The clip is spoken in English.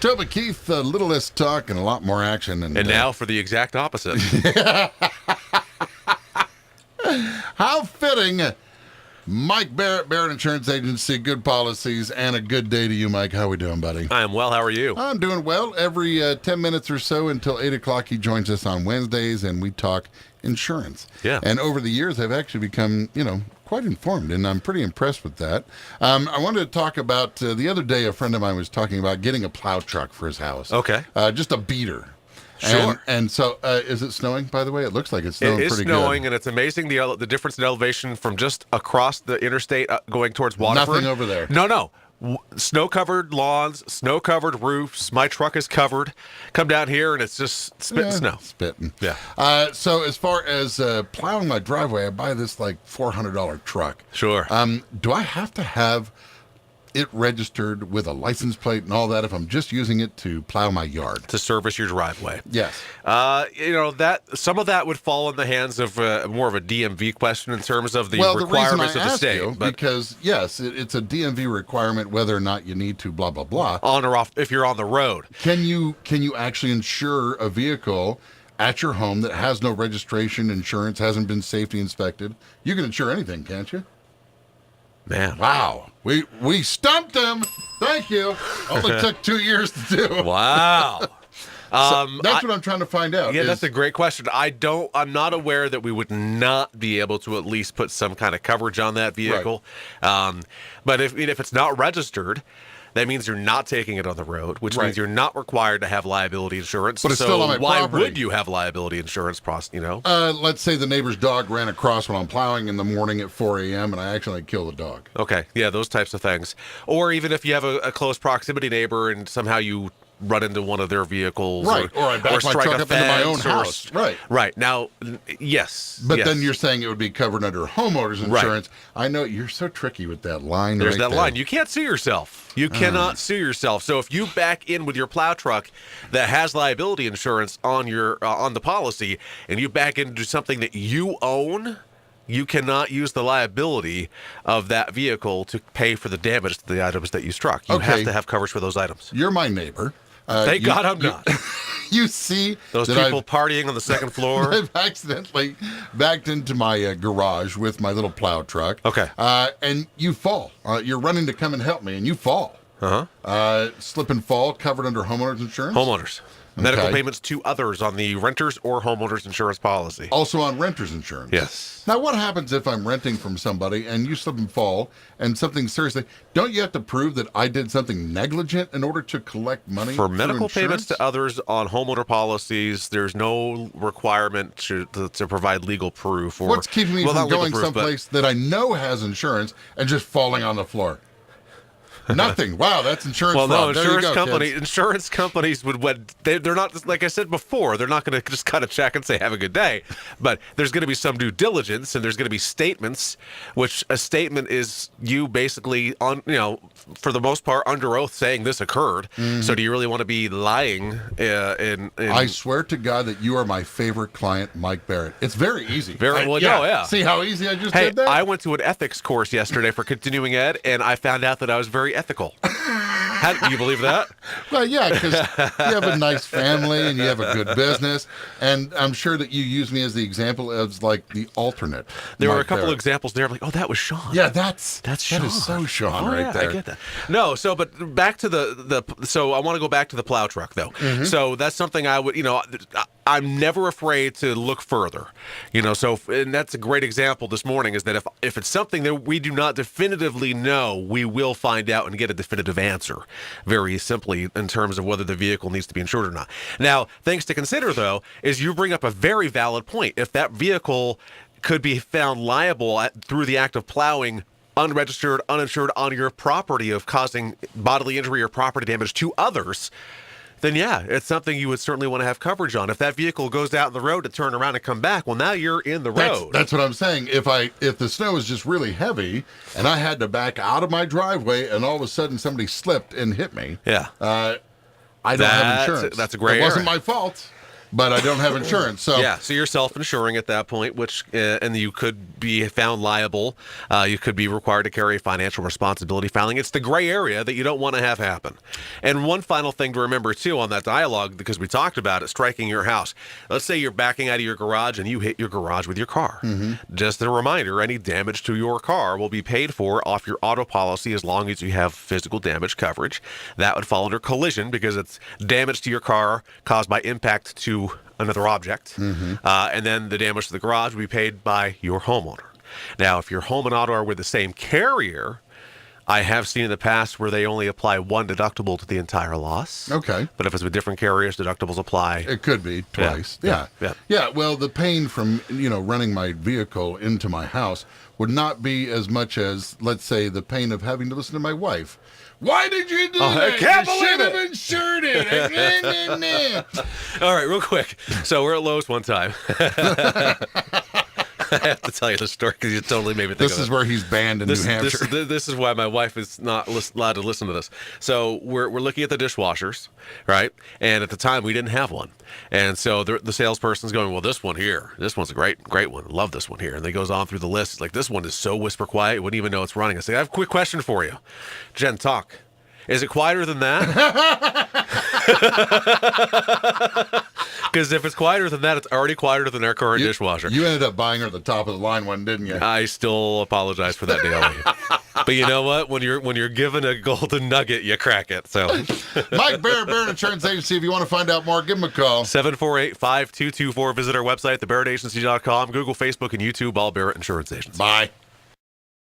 Toby Keith, a little less talk and a lot more action. And now for the exact opposite. How fitting. Mike Barrett, Barrett Insurance Agency, good policies, and a good day to you, Mike. How we doing, buddy? I am well. How are you? I'm doing well. Every 10 minutes or so until 8 o'clock, he joins us on Wednesdays, and we talk insurance. Yeah. And over the years, I've actually become, quite informed, and I'm pretty impressed with that. I wanted to talk about, the other day, a friend of mine was talking about getting a plow truck for his house. Okay. Just a beater. Sure. And so, is it snowing, by the way? It looks like it's snowing pretty good. It is snowing, and it's amazing the difference in elevation from just across the interstate going towards Waterford. Nothing over there. No. Snow-covered lawns, snow-covered roofs. My truck is covered. Come down here, and it's just spitting snow. Spitting. Yeah. So as far as plowing my driveway, I buy this like $400 truck. Sure. Do I have to have it registered with a license plate and all that if I'm just using it to plow my yard? To service your driveway. Yes. That some of that would fall in the hands of more of a DMV question in terms of the requirements of the state. Because, yes, it's a DMV requirement whether or not you need to blah, blah, blah. On or off, if you're on the road. Can you actually insure a vehicle at your home that has no registration, insurance, hasn't been safety inspected? You can insure anything, can't you? Man. Wow. We stumped him. Thank you. Only took 2 years to do. Wow. That's what I'm trying to find out. Yeah, that's a great question. I'm not aware that we would not be able to at least put some kind of coverage on that vehicle. Right. But if it's not registered, that means you're not taking it on the road, which means you're not required to have liability insurance. But it's still on my property. Why would you have liability insurance, let's say the neighbor's dog ran across when I'm plowing in the morning at 4 a.m. and I accidentally kill the dog. Okay, yeah, those types of things. Or even if you have a close proximity neighbor and somehow you run into one of their vehicles. Right, or I back my truck up into my own house. Right. Now, yes. But then you're saying it would be covered under homeowners insurance. Right. I know you're so tricky with that line. There's that line. You can't sue yourself. You cannot sue yourself. So if you back in with your plow truck that has liability insurance on the policy, and you back into something that you own, you cannot use the liability of that vehicle to pay for the damage to the items that you struck. You have to have coverage for those items. You're my neighbor. Thank God I'm not. You see those people partying on the second floor? I've accidentally backed into my garage with my little plow truck. Okay. And you fall. You're running to come and help me, and you fall. Slip and fall covered under homeowners insurance? Homeowners. Medical payments to others on the renter's or homeowner's insurance policy. Also on renter's insurance? Yes. Now, what happens if I'm renting from somebody and you slip and fall and something seriously? Don't you have to prove that I did something negligent in order to collect money for medical payments to others on homeowner policies? There's no requirement to provide legal proof. What's keeping me from going someplace that I know has insurance and just falling on the floor? Nothing. Wow, that's insurance fraud. No, insurance companies would they're not, like I said before, they're not going to just cut a check and say have a good day. But there's going to be some due diligence, and there's going to be statements, which a statement is you basically for the most part under oath saying this occurred. Mm-hmm. So do you really want to be lying? I swear to God that you are my favorite client, Mike Barrett. It's very easy. See how easy I just did that? I went to an ethics course yesterday for continuing ed, and I found out that I was very ethical. Do you believe that? Well, yeah, because you have a nice family and you have a good business, and I'm sure that you use me as the example as like the alternate. There were a couple examples there, like, oh, that was Sean. Yeah, that's Sean. That is so Sean right there. I get that. No, but back to so I want to go back to the plow truck though. Mm-hmm. So that's something I would, I'm never afraid to look further. And that's a great example this morning is that if it's something that we do not definitively know, we will find out and get a definitive answer very simply in terms of whether the vehicle needs to be insured or not. Now, things to consider, though, is you bring up a very valid point. If that vehicle could be found liable through the act of plowing unregistered, uninsured on your property of causing bodily injury or property damage to others, then yeah, it's something you would certainly want to have coverage on. If that vehicle goes out on the road to turn around and come back, well, now you're in the road. That's what I'm saying. If the snow is just really heavy and I had to back out of my driveway and all of a sudden somebody slipped and hit me, I don't have insurance. That's a gray area. It wasn't my fault. but I don't have insurance. So yeah, so you're self-insuring at that point, which and you could be found liable. You could be required to carry a financial responsibility filing. It's the gray area that you don't want to have happen. And one final thing to remember too on that dialogue, because we talked about it, striking your house. Let's say you're backing out of your garage and you hit your garage with your car. Just a reminder, any damage to your car will be paid for off your auto policy as long as you have physical damage coverage. That would fall under collision because it's damage to your car caused by impact to another object. And then the damage to the garage will be paid by your homeowner. Now, if your home and auto are with the same carrier, I have seen in the past where they only apply one deductible to the entire loss. Okay. But if it's with different carriers, deductibles apply. It could be twice. Yeah. Well, the pain from, running my vehicle into my house would not be as much as, let's say, the pain of having to listen to my wife. Why did you do that? I can't you believe should have it. insured it. All right, real quick. So we're at Lowe's one time. I have to tell you the story because you totally made me think This of is it. where he's banned in New Hampshire. This is why my wife is not allowed to listen to this. So we're looking at the dishwashers, right? And at the time, we didn't have one. And so the salesperson's going, well, this one here, this one's a great one. Love this one here. And he goes on through the list. It's like, this one is so whisper quiet, you wouldn't even know it's running. I say, I have a quick question for you. Jen, talk. Is it quieter than that? Because if it's quieter than that, it's already quieter than our current dishwasher. You ended up buying her the top of the line one, didn't you? I still apologize for that daily. But you know what? When you're given a golden nugget, you crack it. So, Mike Barrett, Barrett Insurance Agency. If you want to find out more, give him a call. 748-5224. Visit our website, thebarrettagency.com. Google, Facebook, and YouTube, all Barrett Insurance Agency. Bye.